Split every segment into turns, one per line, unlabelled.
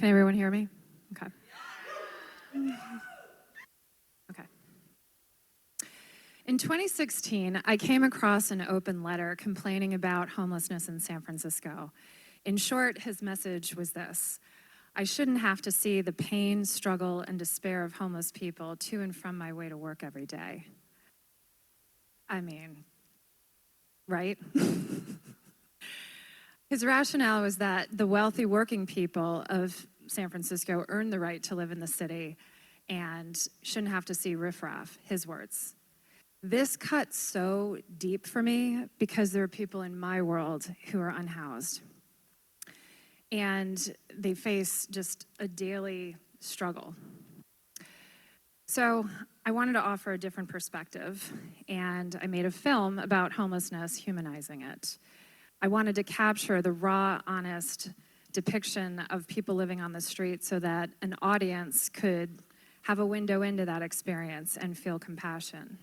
Can everyone hear me? Okay. Okay. In 2016, I came across an open letter complaining about homelessness in San Francisco. In short, his message was this: I shouldn't have to see the pain, struggle, and despair of homeless people to and from my way to work every day. I mean, right? His rationale was that the wealthy working people of San Francisco earned the right to live in the city and shouldn't have to see riffraff, his words. This cut so deep for me because there are people in my world who are unhoused. And they face just a daily struggle. So I wanted to offer a different perspective, and I made a film about homelessness, humanizing it. I wanted to capture the raw, honest depiction of people living on the street so that an audience could have a window into that experience and feel compassion.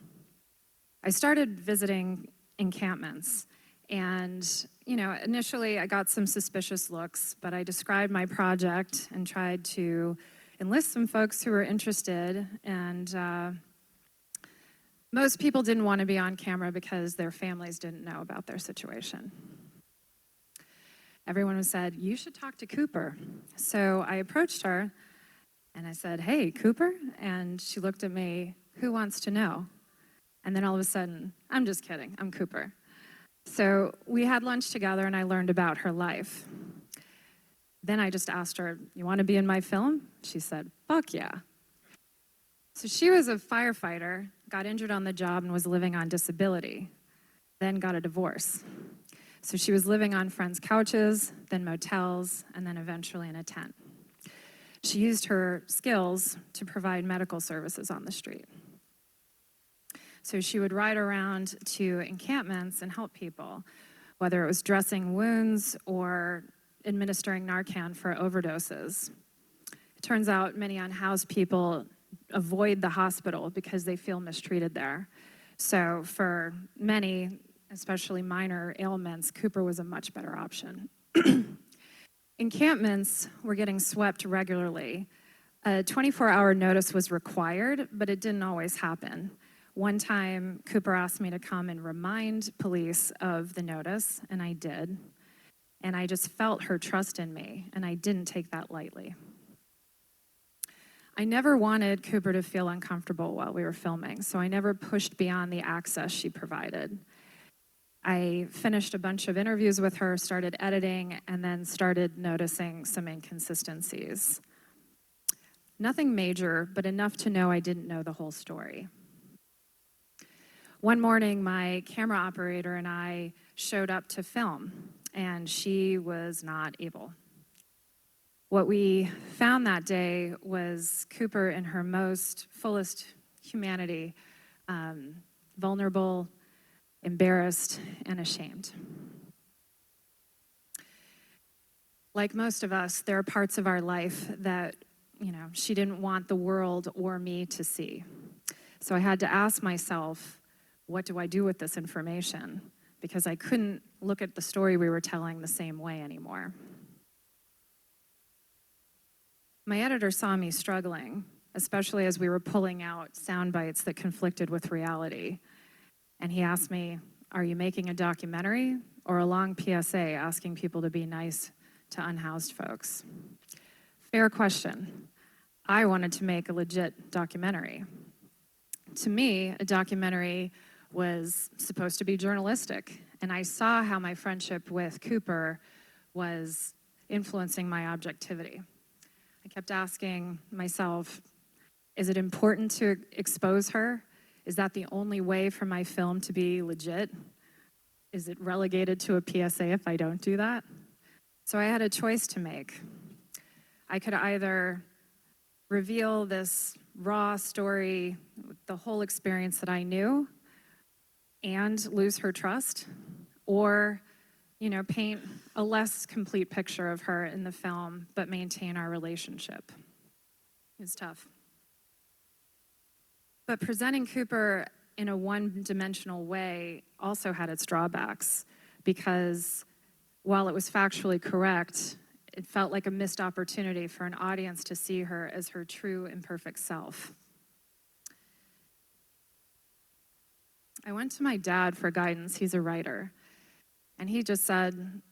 I started visiting encampments, and initially I got some suspicious looks, but I described my project and tried to enlist some folks who were interested, and most people didn't want to be on camera because their families didn't know about their situation. Everyone said, you should talk to Cooper. So I approached her and I said, hey, Cooper? And she looked at me, who wants to know? And then all of a sudden, I'm just kidding, I'm Cooper. So we had lunch together and I learned about her life. Then I just asked her, you want to be in my film? She said, fuck yeah. So she was a firefighter, got injured on the job and was living on disability, then got a divorce. So she was living on friends' couches, then motels, and then eventually in a tent. She used her skills to provide medical services on the street. So she would ride around to encampments and help people, whether it was dressing wounds or administering Narcan for overdoses. It turns out many unhoused people avoid the hospital because they feel mistreated there. So for many, especially minor ailments, Cooper was a much better option. Encampments were getting swept regularly. A 24-hour notice was required, but it didn't always happen. One time, Cooper asked me to come and remind police of the notice, and I did. And I just felt her trust in me, and I didn't take that lightly. I never wanted Cooper to feel uncomfortable while we were filming, so I never pushed beyond the access she provided. I finished a bunch of interviews with her, started editing, and then started noticing some inconsistencies. Nothing major, but enough to know I didn't know the whole story. One morning, my camera operator and I showed up to film, and she was not able. What we found that day was Cooper in her most fullest humanity, vulnerable, embarrassed, and ashamed. Like most of us, there are parts of our life that, she didn't want the world or me to see. So I had to ask myself, what do I do with this information? Because I couldn't look at the story we were telling the same way anymore. My editor saw me struggling, especially as we were pulling out sound bites that conflicted with reality. And he asked me, are you making a documentary or a long PSA asking people to be nice to unhoused folks? Fair question. I wanted to make a legit documentary. To me, a documentary was supposed to be journalistic, and I saw how my friendship with Cooper was influencing my objectivity. I kept asking myself, is it important to expose her? Is that the only way for my film to be legit? Is it relegated to a PSA if I don't do that? So I had a choice to make. I could either reveal this raw story, the whole experience that I knew, and lose her trust, or paint a less complete picture of her in the film, but maintain our relationship. It's tough. But presenting Cooper in a one-dimensional way also had its drawbacks, because while it was factually correct, It felt like a missed opportunity for an audience to see her as her true imperfect self. I went to my dad for guidance. He's a writer. And he just said,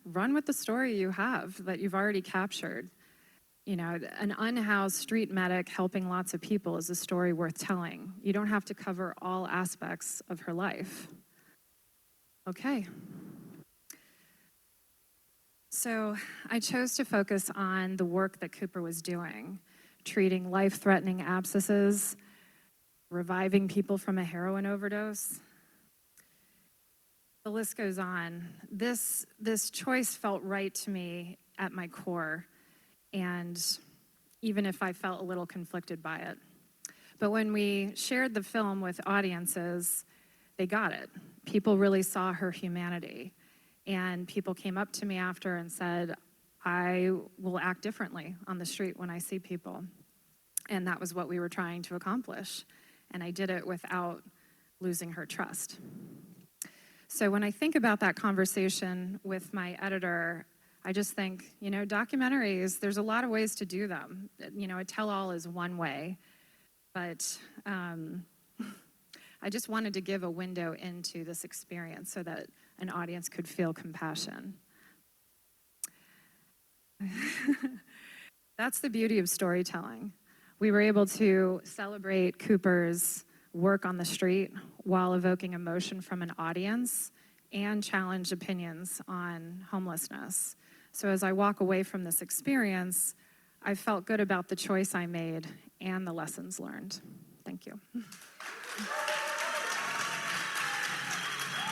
run with the story you have that you've already captured. An unhoused street medic helping lots of people is a story worth telling. You don't have to cover all aspects of her life. Okay. So I chose to focus on the work that Cooper was doing, treating life-threatening abscesses, reviving people from a heroin overdose. The list goes on. This choice felt right to me at my core, and even if I felt a little conflicted by it. But when we shared the film with audiences, they got it. People really saw her humanity. And people came up to me after and said, I will act differently on the street when I see people. And that was what we were trying to accomplish. And I did it without losing her trust. So when I think about that conversation with my editor, I just think, documentaries, there's a lot of ways to do them. A tell-all is one way, but I just wanted to give a window into this experience so that an audience could feel compassion. That's the beauty of storytelling. We were able to celebrate Cooper's work on the street while evoking emotion from an audience and challenge opinions on homelessness. So as I walk away from this experience, I felt good about the choice I made and the lessons learned. Thank you.